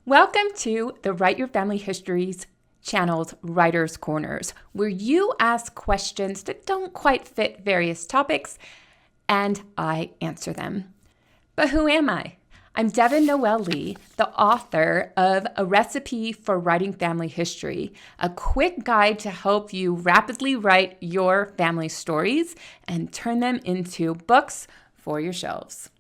Welcome to the Write Your Family Histories channel's Writer's Corners, where you ask questions that don't quite fit various topics, and I answer them. But who am I? I'm Devin Noel Lee, the author of A Recipe for Writing Family History, a quick guide to help you rapidly write your family stories and turn them into books for your shelves.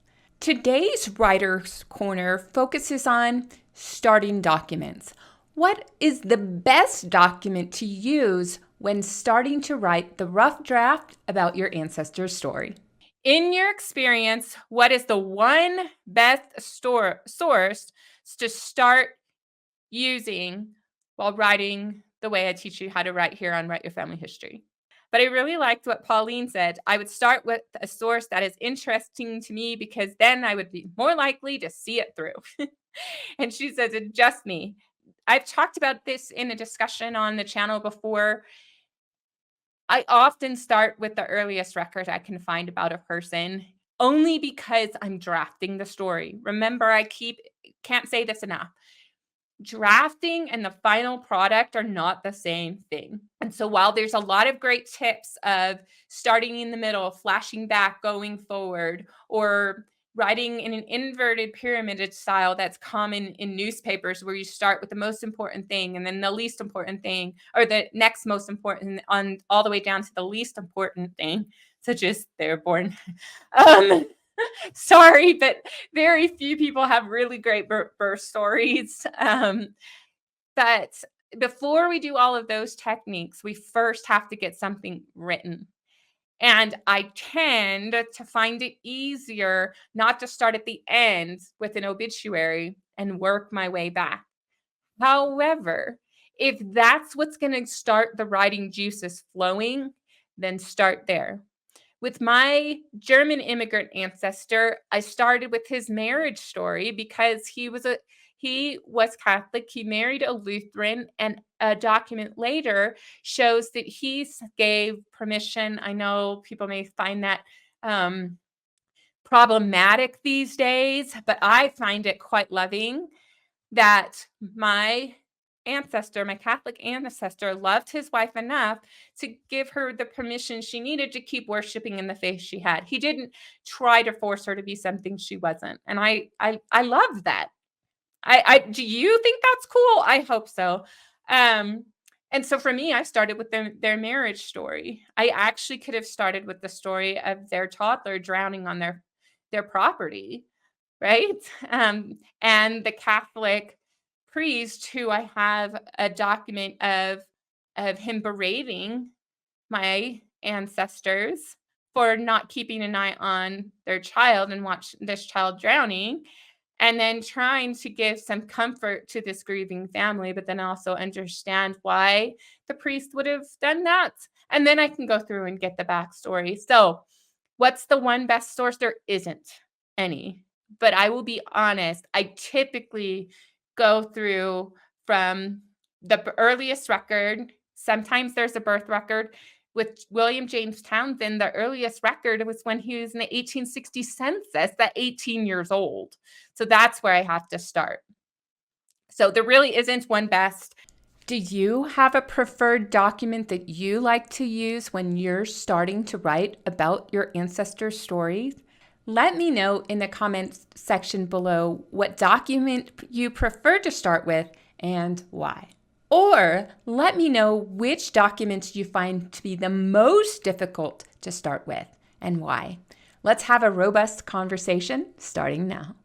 Today's Writer's Corner focuses on starting documents. What is the best document to use when starting to write the rough draft about your ancestor's story? In your experience, what is the one best source to start using while writing the way I teach you how to write here on Write Your Family History? But I really liked what Pauline said. I would start with a source that is interesting to me because then I would be more likely to see it through. And she says, it's just me. I've talked about this in a discussion on the channel before. I often start with the earliest record I can find about a person, only because I'm drafting the story. Remember, can't say this enough. Drafting and the final product are not the same thing. And so while there's a lot of great tips of starting in the middle, flashing back, going forward, or writing in an inverted pyramid style that's common in newspapers, where you start with the most important thing and then the least important thing, or the next most important, on all the way down to the least important thing, such as they're born. Sorry, but very few people have really great birth stories. But before we do all of those techniques, we first have to get something written. And I tend to find it easier not to start at the end with an obituary and work my way back. However, if that's what's going to start the writing juices flowing, then start there. With my German immigrant ancestor, I started with his marriage story because he was Catholic. He married a Lutheran, and a document later shows that he gave permission. I know people may find that problematic these days, but I find it quite loving that my Catholic ancestor, loved his wife enough to give her the permission she needed to keep worshiping in the faith she had. He didn't try to force her to be something she wasn't. And I love that. Do you think that's cool? I hope so. And so for me, I started with their marriage story. I actually could have started with the story of their toddler drowning on their property, right? And the Catholic priest, who I have a document of him berating my ancestors for not keeping an eye on their child and watch this child drowning, and then trying to give some comfort to this grieving family, but then also understand why the priest would have done that. And then I can go through and get the backstory. So what's the one best source? There isn't any. But I will be honest, I typically go through from the earliest record. Sometimes there's a birth record. With William James Townsend, the earliest record was when he was in the 1860 census at 18 years old. So that's where I have to start. So there really isn't one best. Do you have a preferred document that you like to use when you're starting to write about your ancestors' stories? Let me know in the comments section below what document you prefer to start with and why. Or let me know which documents you find to be the most difficult to start with and why. Let's have a robust conversation starting now.